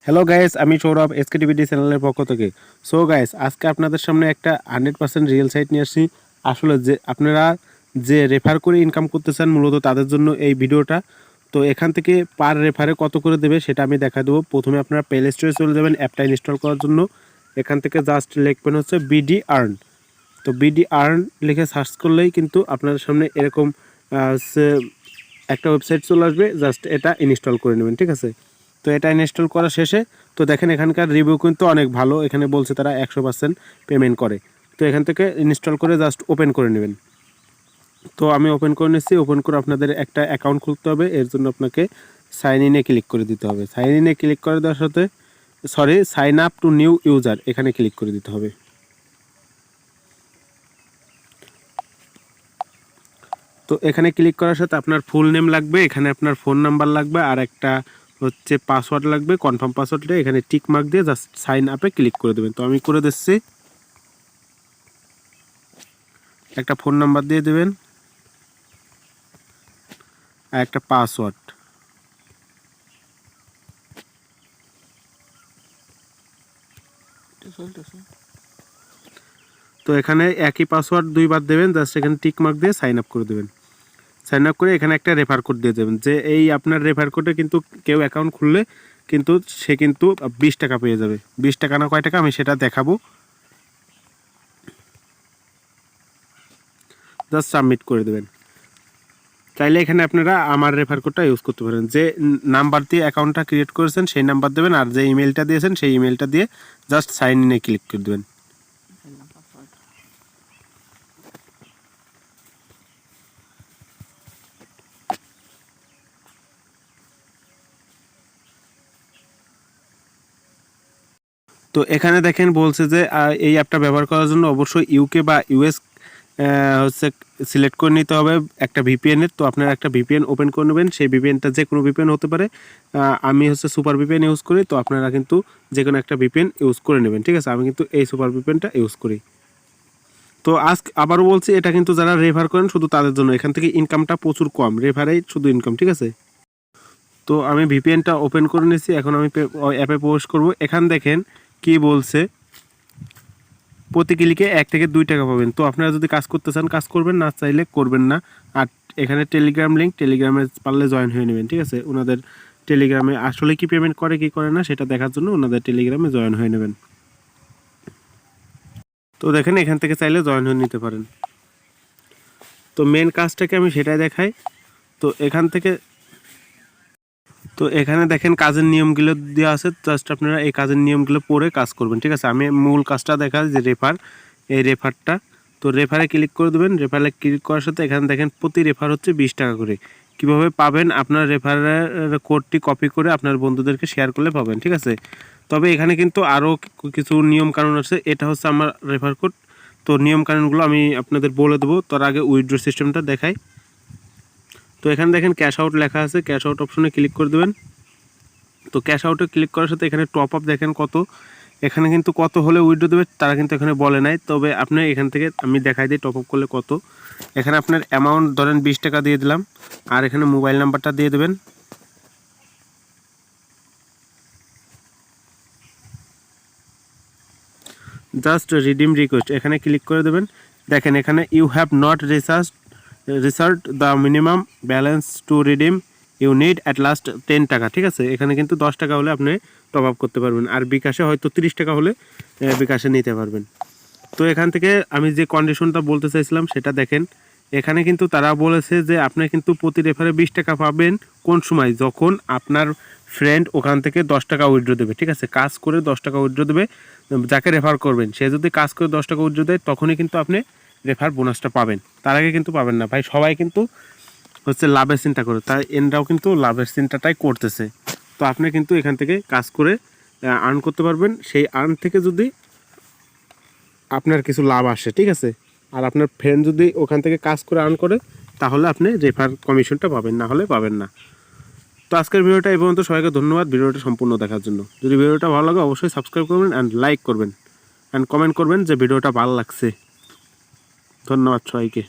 Hello guys, আমি Sourav SKT BD চ্যানেলের পক্ষ থেকে। সো গাইস, আজকে আপনাদের সামনে একটা 100% রিয়েল সাইট নিয়ে আসছি। আসলে যে আপনারা যে রেফার করে ইনকাম করতে চান মূলত তাদের জন্য এই ভিডিওটা। তো এখান থেকে পার রেফারে কত করে দেবে সেটা আমি দেখা দেবো। প্রথমে আপনারা প্লে স্টোরে চলে যাবেন অ্যাপটা ইনস্টল করার জন্য। এখান থেকে জাস্ট লিখবেন হচ্ছে বিডি আর্ন। তো বিডি আর্ন লিখে সার্চ করলেই কিন্তু আপনাদের সামনে এরকম একটা ওয়েবসাইট চলে আসবে। জাস্ট এটা ইনস্টল করে নেবেন, ঠিক আছে। তো এটা ইনস্টল করা শেষে তো দেখেন এখানকার রিভিউ কিন্তু অনেক ভালো। এখানে বলছে তারা 100% পেমেন্ট করে। তো এখান থেকে ইনস্টল করে জাস্ট ওপেন করে নেবেন। তো আমি ওপেন করে নিচ্ছি। ওপেন করে আপনাদের একটা অ্যাকাউন্ট খুলতে হবে। এর জন্য আপনাকে সাইন ইনে ক্লিক করে দিতে হবে। সাইন ইনে ক্লিক করে দেওয়ার সাথে sign up to new user এখানে ক্লিক করে দিতে হবে। তো এখানে ক্লিক করার সাথে আপনার ফুল নেম লাগবে, এখানে আপনার ফোন নাম্বার লাগবে, আর একটা হচ্ছে পাসওয়ার্ড লাগবে, কনফার্ম পাসওয়ার্ডটা এখানে টিক মার্ক দিয়ে জাস্ট সাইন আপে ক্লিক করে দেবেন। তো আমি করে দিচ্ছি। একটা ফোন নাম্বার দিয়ে দেবেন আর একটা পাসওয়ার্ড। তো এখানে একই পাসওয়ার্ড দুইবার দেবেন, জাস্ট এখানে টিক মার্ক দিয়ে সাইন আপ করে দেবেন। সাইন আপ করে এখানে একটা রেফার কোড দিয়ে দেবেন, যে এই আপনার রেফার কোডে কিন্তু কেউ অ্যাকাউন্ট খুললে কিন্তু সে কিন্তু 20 টাকা পেয়ে যাবে। 20 টাকা না কয় টাকা আমি সেটা দেখাবো। জাস্ট সাবমিট করে দেবেন। চাইলে এখানে আপনারা আমার রেফার কোডটা ইউজ করতে পারেন। যে নাম্বার দিয়ে অ্যাকাউন্টটা ক্রিয়েট করেছেন সেই নাম্বার দেবেন, আর যে ইমেলটা দিয়েছেন সেই ইমেলটা দিয়ে জাস্ট সাইন ইনে ক্লিক করে দেবেন। তো এখানে দেখেন বলছে যে এই অ্যাপটা ব্যবহার করার জন্য অবশ্যই ইউকে বা ইউএস হচ্ছে সিলেক্ট করে নিতে হবে একটা ভিপিএনের। তো আপনারা একটা ভিপিএন ওপেন করে নেবেন। সেই ভিপিএনটা যে কোনো ভিপিএন হতে পারে। আমি হচ্ছে সুপার ভিপিএন ইউজ করি। তো আপনারা কিন্তু যে কোনো একটা ভিপিএন ইউজ করে নেবেন, ঠিক আছে। আমি কিন্তু এই সুপার ভিপিএনটা ইউজ করি। তো আবারও বলছি, এটা কিন্তু যারা রেফার করেন শুধু তাদের জন্য। এখান থেকে ইনকামটা প্রচুর কম, রেফারেই শুধু ইনকাম, ঠিক আছে। তো আমি ভিপিএনটা ওপেন করে নিয়েছি। এখন আমি অ্যাপে প্রবেশ করব। এখান দেখেন কি বলছে, প্রতি ক্লিকে 1 থেকে 2 টাকা পাবেন। তো আপনারা যদি কাজ করতে চান কাজ করবেন, না চাইলে করবেন না। আর এখানে টেলিগ্রাম লিঙ্ক, টেলিগ্রামে পারলে জয়েন হয়ে নেবেন, ঠিক আছে। ওনাদের টেলিগ্রামে আসলে কি পেমেন্ট করে কি করে না সেটা দেখার জন্য ওনাদের টেলিগ্রামে জয়েন হয়ে নেবেন। তো দেখেন এখান থেকে চাইলে জয়েন হয়ে নিতে পারেন। তো মেন কাজটাকে আমি সেটাই দেখাই। তো এখানে দেখেন কাজের নিয়মগুলো দেওয়া আছে। জাস্ট আপনারা এই কাজের নিয়মগুলো পড়ে কাজ করবেন, ঠিক আছে। আমি মূল কাজটা দেখাই, যে রেফার, এই রেফারটা। তো রেফারে ক্লিক করে দেবেন। রেফারে ক্লিক করার সাথে এখানে দেখেন প্রতি রেফার হচ্ছে 20 টাকা করে। কীভাবে পাবেন, আপনার রেফারের কোডটি কপি করে আপনার বন্ধুদেরকে শেয়ার করলে পাবেন, ঠিক আছে। তবে এখানে কিন্তু আরও কিছু নিয়ম কানুন আছে। এটা হচ্ছে আমার রেফার কোড। তো নিয়ম কানুনগুলো আমি আপনাদের বলে দেবো। তার আগে উইথড্র সিস্টেমটা দেখাই। তো এখানে দেখেন ক্যাশ আউট লেখা আছে, ক্যাশ আউট অপশনে ক্লিক করে দেবেন। তো ক্যাশ আউটে ক্লিক করার সাথে এখানে টপ আপ দেখেন কত। এখানে কিন্তু কত হলে উইথড্র দেবে তারা কিন্তু এখানে বলে নাই। তবে আপনি এখান থেকে আমি দেখাই দিই টপ আপ করলে কত। এখানে আপনার অ্যামাউন্ট ধরেন 20 টাকা দিয়ে দিলাম, আর এখানে মোবাইল নাম্বারটা দিয়ে দেবেন। জাস্ট রিডিম রিকোয়েস্ট এখানে ক্লিক করে দেবেন। দেখেন এখানে you have not research the minimum balance to redeem you need at last 10 টাকা, ঠিক আছে। এখানে কিন্তু 10 টাকা হলে আপনি টপ আপ করতে পারবেন, আর বিকাশে হয়তো 30 টাকা হলে বিকাশে নিতে পারবেন। তো এখান থেকে আমি যে কন্ডিশনটা বলতে চাইছিলাম সেটা দেখেন। এখানে কিন্তু তারা বলেছে যে আপনি কিন্তু প্রতি রেফারে 20 টাকা পাবেন কোন সময়, যখন আপনার ফ্রেন্ড ওখান থেকে 10 টাকা উইথড্র দেবে, ঠিক আছে। কাজ করে 10 টাকা উইথড্র দেবে, যাকে রেফার করবেন সে যদি কাজ করে 10 টাকা উইথড্র দেয় তখনই কিন্তু আপনি রেফার বোনাসটা পাবেন। তার আগে কিন্তু পাবেন না ভাই। সবাই কিন্তু হচ্ছে লাভের চিন্তা করে, তাই এনরাও কিন্তু লাভের চিন্তাটাই করতেছে। তো আপনি কিন্তু এখান থেকে কাজ করে আর্ন করতে পারবেন। সেই আর্ন থেকে যদি আপনার কিছু লাভ আসে, ঠিক আছে, আর আপনার ফ্রেন্ড যদি ওখান থেকে কাজ করে আর্ন করে তাহলে আপনি রেফার কমিশনটা পাবেন, না হলে পাবেন না। তো আজকের ভিডিওটা এই পর্যন্ত। সবাইকে ধন্যবাদ ভিডিওটা সম্পূর্ণ দেখার জন্য। যদি ভিডিওটা ভালো লাগে অবশ্যই সাবস্ক্রাইব করবেন অ্যান্ড লাইক করবেন অ্যান্ড কমেন্ট করবেন যে ভিডিওটা ভালো লাগছে। ধন্যবাদ সবাইকে।